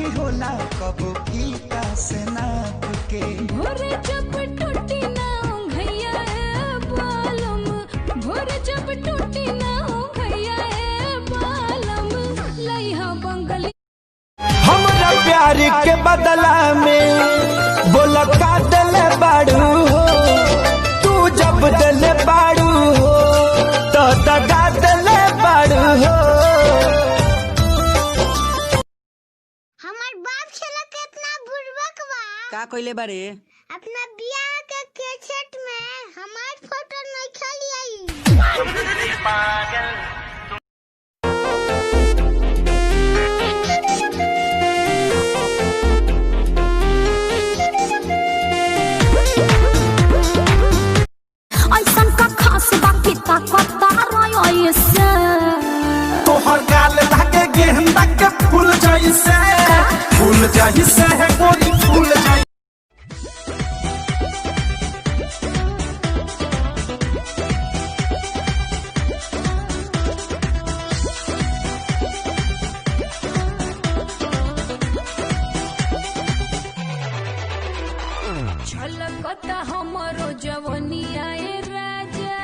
नहीं होला कबो फीता से नाप के। भोरे जब टूटी ना घैया बालम, भोरे जब टूटी ना घैया बालम, लइहा बंगली हमरा प्यार के बदला में बोला का दिले बाड़ू हो, तू जब दिले बाड़ू हो तो दगा दिले बाड़ू हो। हमार बाप चला कितना बुर्बक बा। का कइले बारे? अपना बियाह के कैसेट में हमार फोटो नहीं खाली आई। ऐसन का खास बाकी ताकता रयो से। तोहर गाल लागे गेंदा के फूल जैसे, फूल जैसे है गोरी फूल जैसे। छलकता हमरो जवनिया ए राजा,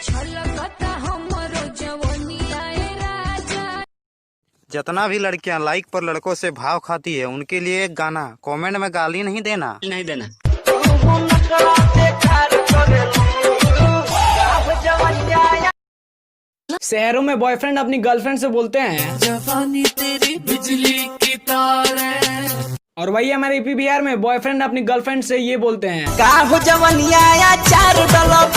छलकता हमरो जवनिया ए राजा। जितना भी लड़कियां लाइक पर लड़कों से भाव खाती है उनके लिए एक गाना, कमेंट में गाली नहीं देना। नहीं देना। शहरों में बॉयफ्रेंड अपनी गर्लफ्रेंड से बोलते हैं जवानी तेरी बिजली की तार है, और वही हमारे यूपी बिहार में बॉयफ्रेंड अपनी गर्लफ्रेंड से ये बोलते हैं का हो जवनिया या चार डलब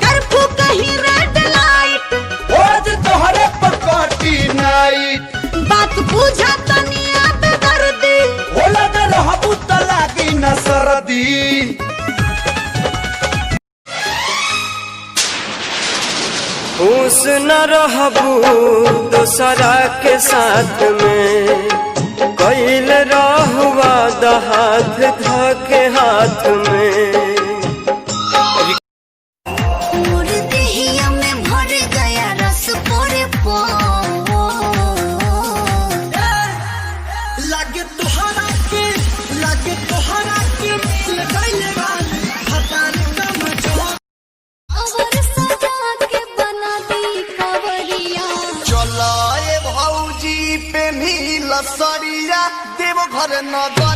करफू कहीं रेड लाइट, आज तोहरे पकड़ी नाइट। बात बुझा तनिया पे दर्दी, होला दे रहबू त लागी न सरदी। खुश न रहबू दूसरा के साथ में, कैल रहुआ हाथ धके हाथ में। देहिया में भर गया रस पोरे पो। लागे तोहरा के लगाइले बाल हतार का मजो। और सजा के बना दी कवरिया। चला ए भौजी पे मिल सरिया देव घर नगर।